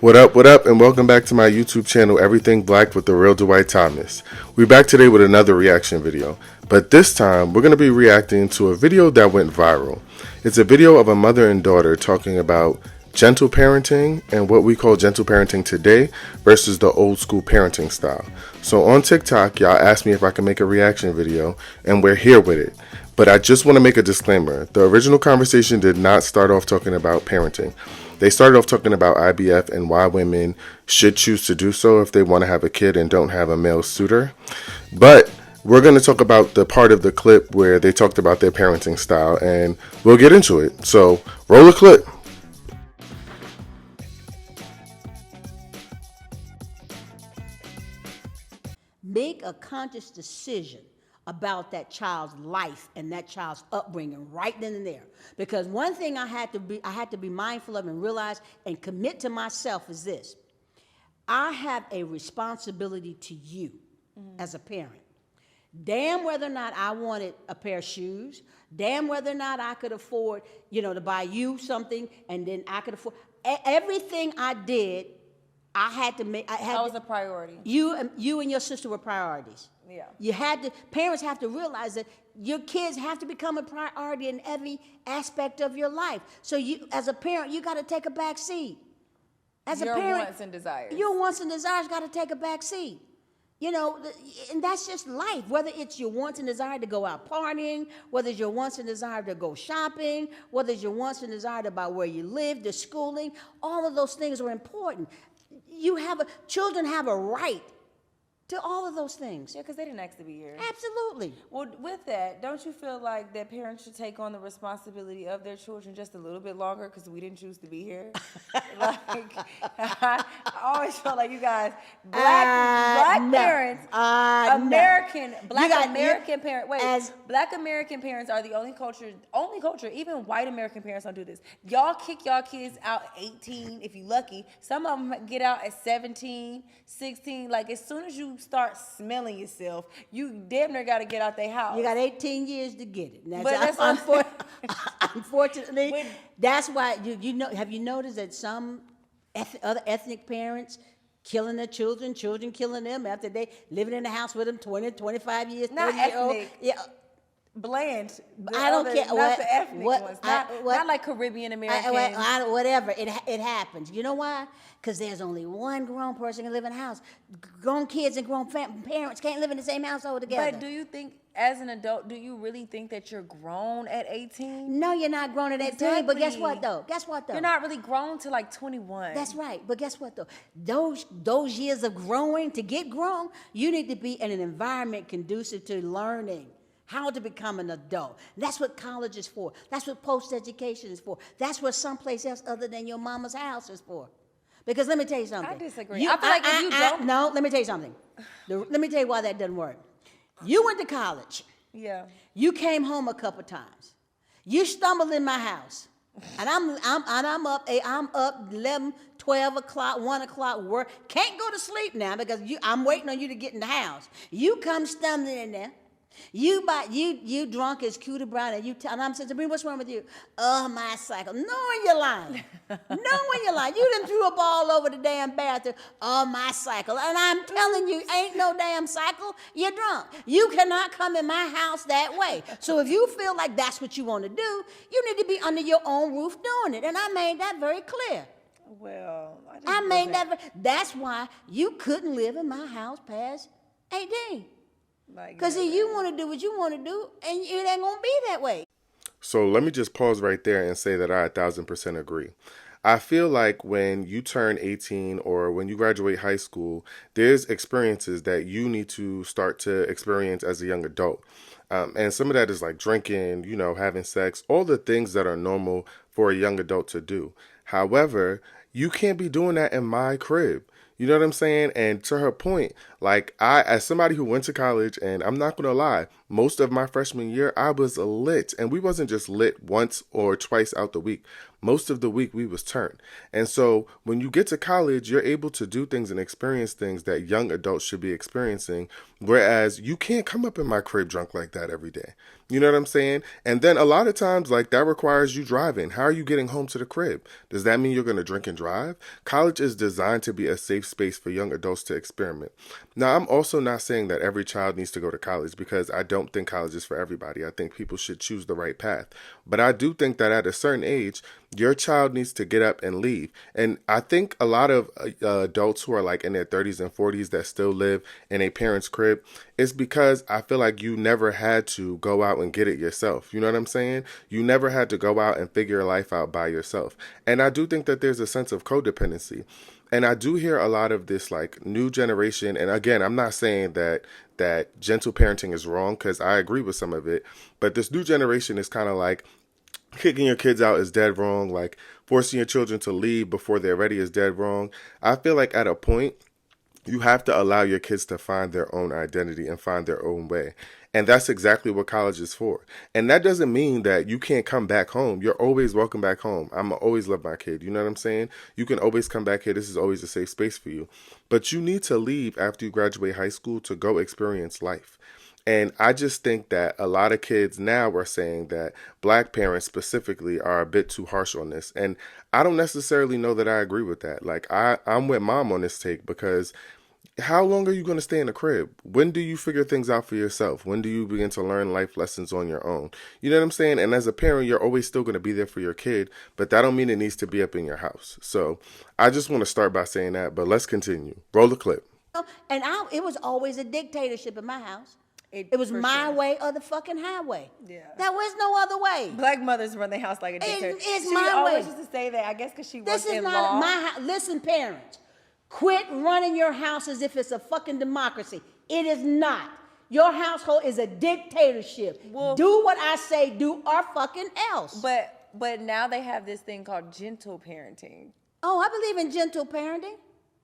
What up, and welcome back to my YouTube channel, Everything Black with the Real Dwight Thomas. We're back today with another reaction video, but this time we're going to be reacting to a video that went viral. It's a video of a mother and daughter talking about gentle parenting and what we call gentle parenting today versus the old school parenting style. So on TikTok, y'all asked me if I can make a reaction video, and we're here with it. But I just want to make a disclaimer. The original conversation did not start off talking about parenting. They started off talking about IVF and why women should choose to do so if they want to have a kid and don't have a male suitor. But we're going to talk about the part of the clip where they talked about their parenting style, and we'll get into it. So roll the clip. Make a conscious decision about that child's life and that child's upbringing right then and there. Because one thing I had to be mindful of and realize and commit to myself is this. I have a responsibility to you as a parent. Damn whether or not I wanted a pair of shoes, damn whether or not I could afford, to buy you something, and then I could afford everything I did. I had to make. That was a priority. You and your sister were priorities. Yeah. Parents have to realize that your kids have to become a priority in every aspect of your life. So you, as a parent, you got to take a back seat. Your wants and desires. Your wants and desires got to take a back seat. And that's just life. Whether it's your wants and desire to go out partying, whether it's your wants and desire to go shopping, whether it's your wants and desire about where you live, the schooling, all of those things are important. Children have a right to all of those things. Yeah, because they didn't ask to be here. Absolutely. Well, with that, don't you feel like that parents should take on the responsibility of their children just a little bit longer because we didn't choose to be here? I always feel like you guys, black parents, black American parents are the only culture, even white American parents don't do this. Y'all kick y'all kids out at 18, if you lucky. Some of them get out at 17, 16. Like, as soon as you start smelling yourself, you damn near got to get out their house. You got 18 years to get it. Unfortunately, that's why have you noticed that some other ethnic parents killing their children killing them after they living in the house with them 20, 25 years, 30 Not years old? ethnic. Yeah. Bland. I don't care. Not the ethnic ones. Not like Caribbean Americans. Whatever. It happens. You know why? Because there's only one grown person can live in a house. Grown kids and grown parents can't live in the same household together. But do you think, as an adult, do you really think that you're grown at 18? No, you're not grown at 18. Exactly. But guess what, though? You're not really grown to like 21. That's right. But guess what, though? Those years of growing, to get grown, you need to be in an environment conducive to learning how to become an adult. That's what college is for. That's what post-education is for. That's what someplace else other than your mama's house is for. Because let me tell you something. I disagree. I feel like if you don't. No, let me tell you something. Let me tell you why that doesn't work. You went to college. Yeah. You came home a couple times. You stumbled in my house. And I'm up 11, 12 o'clock, 1 o'clock work. Can't go to sleep now because I'm waiting on you to get in the house. You come stumbling in there. You drunk as Cooter Brown, and I'm saying, Sabrina, what's wrong with you? Oh, my cycle. Knowing you're lying. Knowing you're lying. You done threw a ball over the damn bathroom. Oh, my cycle. And I'm telling you, ain't no damn cycle. You're drunk. You cannot come in my house that way. So if you feel like that's what you want to do, you need to be under your own roof doing it. And I made that very clear. Well, I made that. That's why you couldn't live in my house past 18. Because you want to do what you want to do, and it ain't going to be that way. So let me just pause right there and say that I 1,000% agree. I feel like when you turn 18 or when you graduate high school, there's experiences that you need to start to experience as a young adult. And some of that is like drinking, having sex, all the things that are normal for a young adult to do. However, you can't be doing that in my crib. You know what I'm saying? And to her point, like I, as somebody who went to college, and I'm not gonna lie, most of my freshman year I was lit, and we wasn't just lit once or twice out the week. Most of the week we was turned. And so when you get to college, you're able to do things and experience things that young adults should be experiencing. Whereas you can't come up in my crib drunk like that every day. You know what I'm saying? And then a lot of times, like, that requires you driving. How are you getting home to the crib? Does that mean you're going to drink and drive? College is designed to be a safe space for young adults to experiment. Now, I'm also not saying that every child needs to go to college, because I don't think college is for everybody. I think people should choose the right path. But I do think that at a certain age, your child needs to get up and leave. And I think a lot of adults who are like in their 30s and 40s that still live in a parent's crib, it's because I feel like you never had to go out and get it yourself. You know what I'm saying? You never had to go out and figure your life out by yourself. And I do think that there's a sense of codependency. And I do hear a lot of this like new generation. And again, I'm not saying that gentle parenting is wrong, because I agree with some of it. But this new generation is kind of like, kicking your kids out is dead wrong. Like, forcing your children to leave before they're ready is dead wrong. I feel like at a point, you have to allow your kids to find their own identity and find their own way. And that's exactly what college is for. And that doesn't mean that you can't come back home. You're always welcome back home. I'm always love my kid. You know what I'm saying? You can always come back here. This is always a safe space for you. But you need to leave after you graduate high school to go experience life. And I just think that a lot of kids now are saying that black parents specifically are a bit too harsh on this. And I don't necessarily know that I agree with that. Like, I'm with mom on this take, because how long are you going to stay in the crib? When do you figure things out for yourself? When do you begin to learn life lessons on your own? You know what I'm saying? And as a parent, you're always still going to be there for your kid, but that don't mean it needs to be up in your house. So I just want to start by saying that, but let's continue. Roll the clip. And it was always a dictatorship in my house. It was my way or the fucking highway. Yeah. There was no other way. Black mothers run their house like a dictator. It's she my always way. used to say that, I guess, because she This worked is in not law. my house. Listen, parents, quit running your house as if it's a fucking democracy. It is not. Your household is a dictatorship. Well, do what I say, do or fucking else. But now they have this thing called gentle parenting. Oh, I believe in gentle parenting.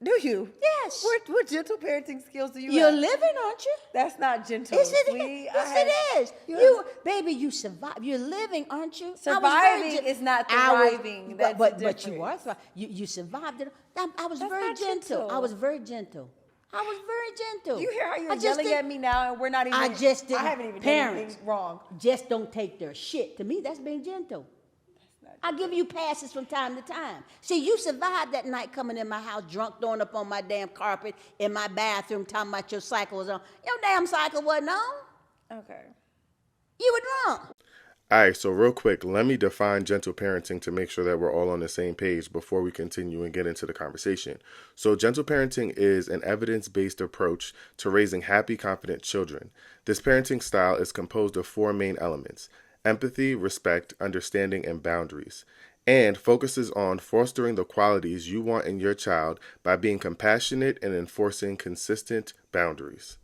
Do you? Yes. What gentle parenting skills do you You're have? living, aren't you? That's not gentle. Yes, it sweetie. is. Yes, it is. You, baby, you survive. You're living, aren't you? I was very Surviving is not thriving. That's but you different. are thriving. You survived it. I was That's very not gentle. gentle. I was very gentle. I was very gentle. You hear how you're I just yelling didn't- at me now, and we're not even. I just didn't. I haven't even done Parents, anything wrong. just don't take their shit. To me, that's being gentle. I give you passes from time to time. See, you survived that night coming in my house drunk, throwing up on my damn carpet in my bathroom, talking about your cycle was on. Your damn cycle wasn't on. Okay. You were drunk. All right, so real quick, let me define gentle parenting to make sure that we're all on the same page before we continue and get into the conversation. So gentle parenting is an evidence-based approach to raising happy, confident children. This parenting style is composed of 4 main elements: empathy, respect, understanding, and boundaries, and focuses on fostering the qualities you want in your child by being compassionate and enforcing consistent boundaries.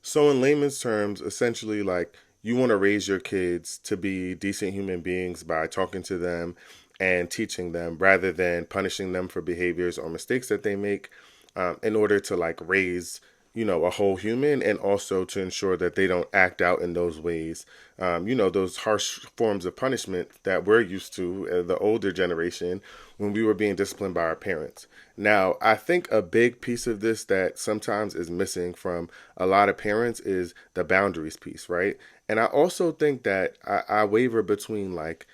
So in layman's terms, essentially, like, you want to raise your kids to be decent human beings by talking to them and teaching them, rather than punishing them for behaviors or mistakes that they make, in order to like raise, you know, a whole human, and also to ensure that they don't act out in those ways, you know, those harsh forms of punishment that we're used to as the older generation when we were being disciplined by our parents. Now, I think a big piece of this that sometimes is missing from a lot of parents is the boundaries piece, right? And I also think that I waver between like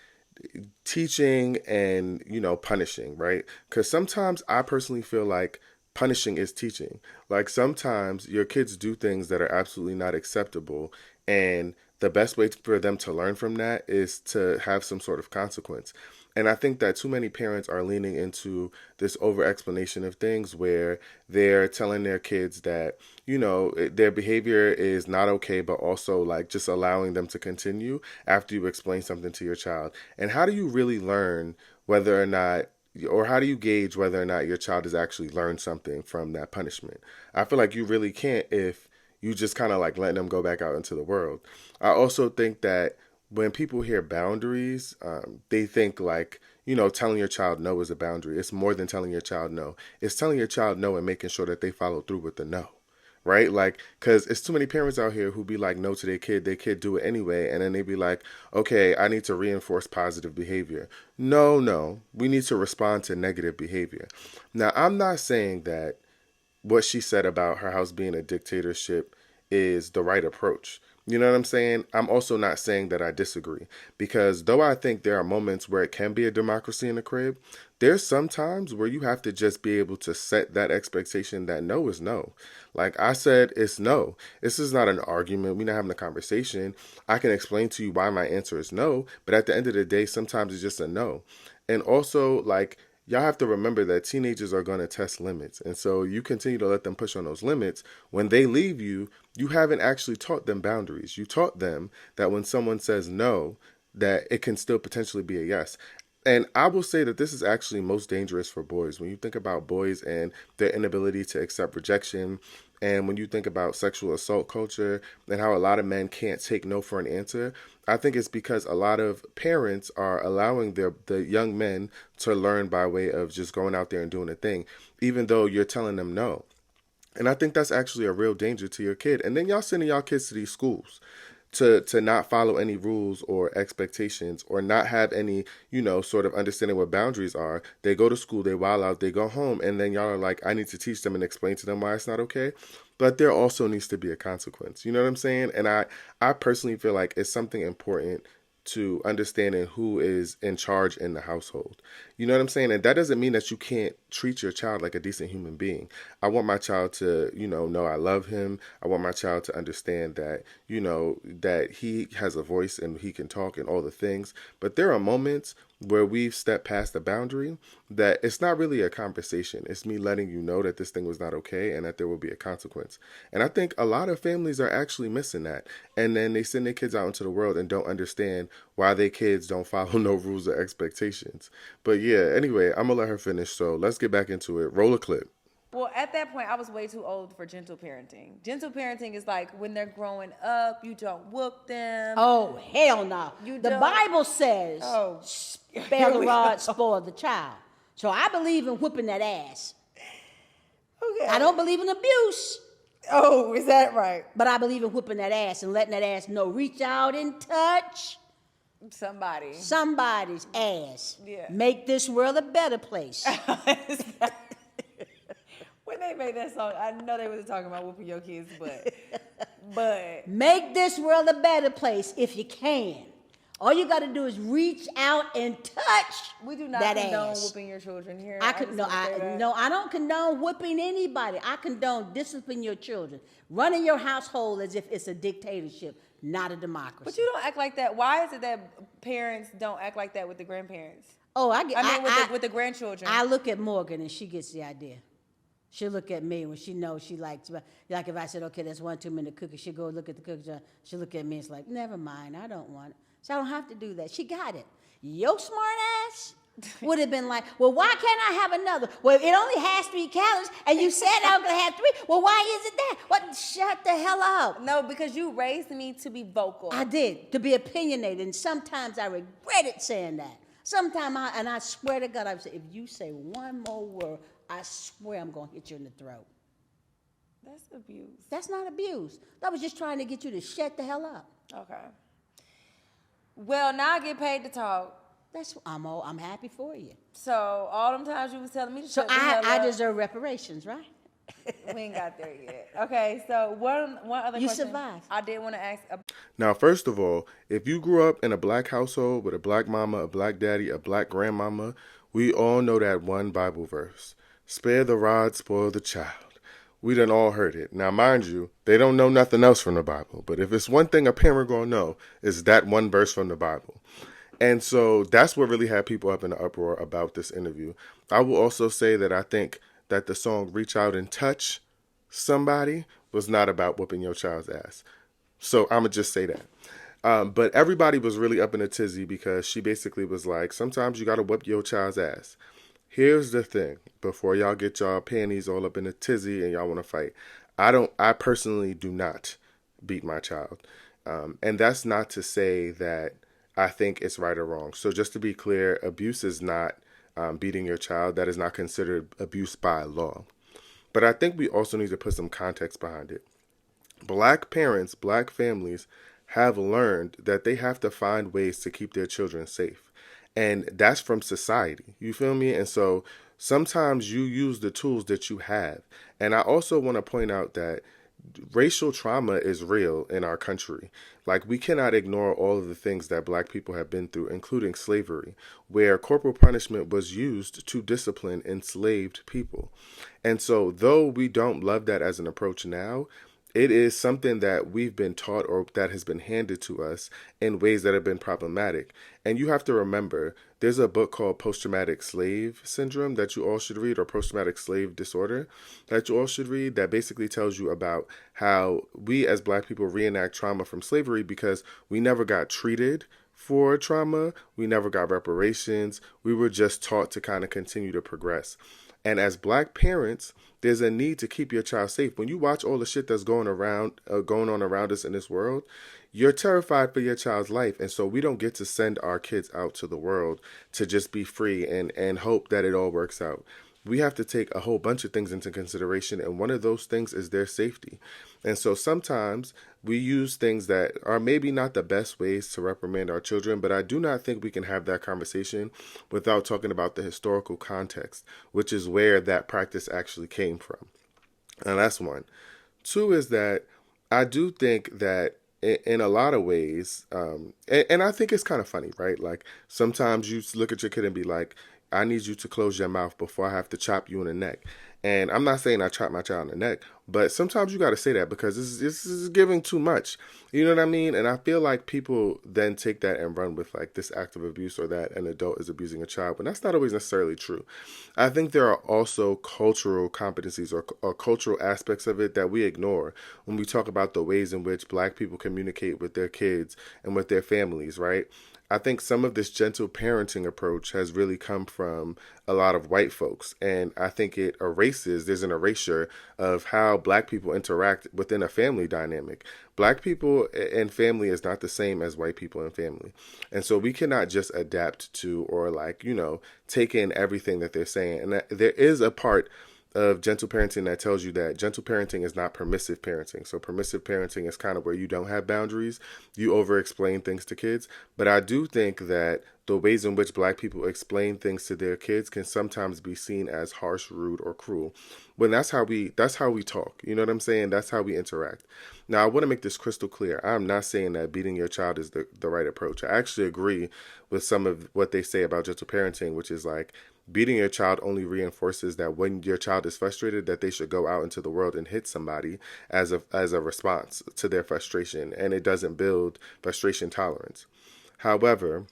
teaching and, you know, punishing, right? Because sometimes I personally feel like punishing is teaching. Like, sometimes your kids do things that are absolutely not acceptable, and the best way for them to learn from that is to have some sort of consequence. And I think that too many parents are leaning into this over explanation of things where they're telling their kids that, you know, their behavior is not okay, but also like just allowing them to continue after you explain something to your child. And how do you really learn whether or not, or how do you gauge whether or not your child has actually learned something from that punishment? I feel like you really can't if you just kind of like letting them go back out into the world. I also think that when people hear boundaries, they think like, telling your child no is a boundary. It's more than telling your child no. It's telling your child no and making sure that they follow through with the no. Right? Like, because it's too many parents out here who be like no to their kid do it anyway, and then they be like, okay, I need to reinforce positive behavior. No, we need to respond to negative behavior. Now, I'm not saying that what she said about her house being a dictatorship is the right approach. You know what I'm saying? I'm also not saying that I disagree, because though I think there are moments where it can be a democracy in the crib, there's some times where you have to just be able to set that expectation that no is no. Like I said, it's no. This is not an argument. We're not having a conversation. I can explain to you why my answer is no, but at the end of the day, sometimes it's just a no. And also, like, y'all have to remember that teenagers are going to test limits. And so you continue to let them push on those limits. When they leave you, you haven't actually taught them boundaries. You taught them that when someone says no, that it can still potentially be a yes. And I will say that this is actually most dangerous for boys. When you think about boys and their inability to accept rejection, and when you think about sexual assault culture and how a lot of men can't take no for an answer, I think it's because a lot of parents are allowing the young men to learn by way of just going out there and doing a thing, even though you're telling them no. And I think that's actually a real danger to your kid. And then y'all sending y'all kids to these schools to not follow any rules or expectations, or not have any, sort of understanding what boundaries are. They go to school, they wild out, they go home, and then y'all are like, I need to teach them and explain to them why it's not okay. But there also needs to be a consequence. You know what I'm saying? And I personally feel like it's something important to understanding who is in charge in the household. You know what I'm saying? And that doesn't mean that you can't treat your child like a decent human being. I want my child to, know I love him. I want my child to understand that, that he has a voice and he can talk and all the things. But there are moments where we've stepped past the boundary that it's not really a conversation. It's me letting you know that this thing was not okay and that there will be a consequence. And I think a lot of families are actually missing that. And then they send their kids out into the world and don't understand why their kids don't follow no rules or expectations. But yeah, anyway, I'm going to let her finish. So let's get back into it. Roll a clip. Well, at that point, I was way too old for gentle parenting. Gentle parenting is like when they're growing up, you don't whoop them. Oh, hell no. The Bible says, spare the rod, spoil the child. So I believe in whipping that ass. Okay. I don't believe in abuse. Oh, is that right? But I believe in whipping that ass and letting that ass know, reach out and touch somebody's ass. Yeah. Make this world a better place. When they made that song, I know they wasn't talking about whooping your kids, but make this world a better place if you can. All you got to do is reach out and touch. We do not that condone ass. whooping your children here. I don't condone whipping anybody. I condone disciplining your children, running your household as if it's a dictatorship, not a democracy. But you don't act like that. Why is it that parents don't act like that with the grandparents? Oh, with the grandchildren. I look at Morgan and she gets the idea. She'll look at me when she knows she likes, like if I said, okay, that's 1 2 minute cookie, she'll go look at the cookie jar. She'll look at me and it's like, never mind, I don't want it. So I don't have to do that. She got it. Your smart ass would have been like, well, why can't I have another? Well, it only has 3 calories, and you said I'm going to have 3. Well, why is it that? What? Shut the hell up. No, because you raised me to be vocal. I did, to be opinionated, and sometimes I regretted saying that. Sometimes I swear to God, I say, if you say one more word, I swear I'm going to hit you in the throat. That's abuse. That's not abuse. That was just trying to get you to shut the hell up. Okay. Well, now I get paid to talk. I'm happy for you. So all them times you was telling me to so shut the hell I up. deserve reparations, right? We ain't got there yet. Okay, so one other question. You survived. I did want to ask. Now, first of all, if you grew up in a black household with a black mama, a black daddy, a black grandmama, we all know that one Bible verse. Spare the rod, spoil the child. We done all heard it. Now, mind you, they don't know nothing else from the Bible. But if it's one thing a parent gonna know, is that one verse from the Bible. And so that's what really had people up in the uproar about this interview. I will also say that I think that the song Reach Out and Touch Somebody was not about whooping your child's ass. So I'm going to just say that. But everybody was really up in a tizzy because she basically was like, sometimes you got to whoop your child's ass. Here's the thing. Before y'all get y'all panties all up in a tizzy and y'all want to fight, I personally do not beat my child. And that's not to say that I think it's right or wrong. So just to be clear, abuse is not beating your child. That is not considered abuse by law. But I think we also need to put some context behind it. Black parents, black families have learned that they have to find ways to keep their children safe. And that's from society. You feel me? And so sometimes you use the tools that you have. And I also want to point out that racial trauma is real in our country. Like, we cannot ignore all of the things that black people have been through, including slavery, where corporal punishment was used to discipline enslaved people. And so, though we don't love that as an approach now, it is something that we've been taught or that has been handed to us in ways that have been problematic. And you have to remember, there's a book called Post-Traumatic Slave Syndrome that you all should read, or Post-Traumatic Slave Disorder that you all should read, that basically tells you about how we as black people reenact trauma from slavery because we never got treated for trauma, we never got reparations, we were just taught to kind of continue to progress. And as black parents, there's a need to keep your child safe. When you watch all the shit that's going on around us in this world, you're terrified for your child's life. And so we don't get to send our kids out to the world to just be free and hope that it all works out. We have to take a whole bunch of things into consideration, and one of those things is their safety. And so sometimes we use things that are maybe not the best ways to reprimand our children, but I do not think we can have that conversation without talking about the historical context, which is where that practice actually came from. And that's one. Two is that I do think that in a lot of ways, and I think it's kind of funny, right? Like, sometimes you look at your kid and be like, I need you to close your mouth before I have to chop you in the neck. And I'm not saying I chop my child in the neck, but sometimes you got to say that because this is giving too much. You know what I mean? And I feel like people then take that and run with like this act of abuse, or that an adult is abusing a child, but that's not always necessarily true. I think there are also cultural competencies or cultural aspects of it that we ignore when we talk about the ways in which black people communicate with their kids and with their families, right? I think some of this gentle parenting approach has really come from a lot of white folks. And I think there's an erasure of how black people interact within a family dynamic. Black people and family is not the same as white people and family. And so we cannot just adapt to, or take in everything that they're saying. And there is a part of gentle parenting that tells you that gentle parenting is not permissive parenting. So permissive parenting is kind of where you don't have boundaries. You over-explain things to kids. But I do think that the ways in which black people explain things to their kids can sometimes be seen as harsh, rude, or cruel. When that's how we talk. You know what I'm saying? That's how we interact. Now, I want to make this crystal clear. I'm not saying that beating your child is the right approach. I actually agree with some of what they say about gentle parenting, which is like, beating your child only reinforces that when your child is frustrated, that they should go out into the world and hit somebody as a response to their frustration, and it doesn't build frustration tolerance. However,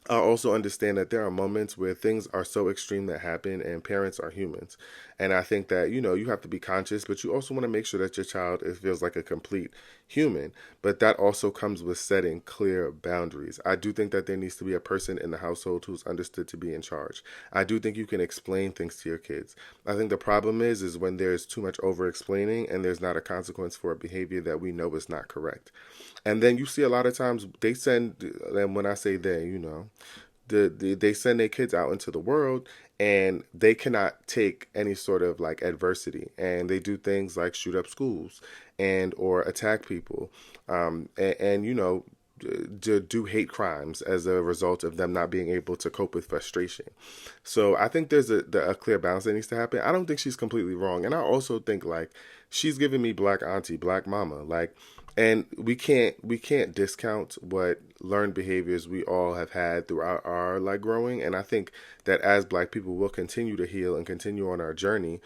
I also understand that there are moments where things are so extreme that happen, and parents are humans. And I think that, you have to be conscious, but you also want to make sure that your child feels like a complete human. But that also comes with setting clear boundaries. I do think that there needs to be a person in the household who's understood to be in charge. I do think you can explain things to your kids. I think the problem is when there's too much over-explaining and there's not a consequence for a behavior that we know is not correct. And then you see a lot of times they send, and when I say they, they send their kids out into the world, and they cannot take any sort of like adversity, and they do things like shoot up schools or attack people, do hate crimes as a result of them not being able to cope with frustration. So I think there's a clear balance that needs to happen. I don't think she's completely wrong, and I also think like she's giving me black auntie, black mama, like. And we can't discount what learned behaviors we all have had throughout our growing. And I think that as black people, we'll continue to heal and continue on our journey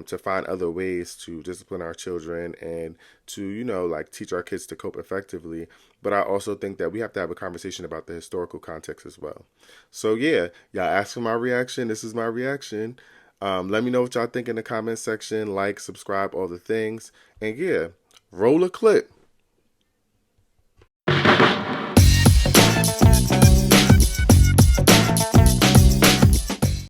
to find other ways to discipline our children and to, teach our kids to cope effectively. But I also think that we have to have a conversation about the historical context as well. So yeah, y'all ask for my reaction. This is my reaction. Let me know what y'all think in the comment section. Like, subscribe, all the things. And yeah, roll a clip.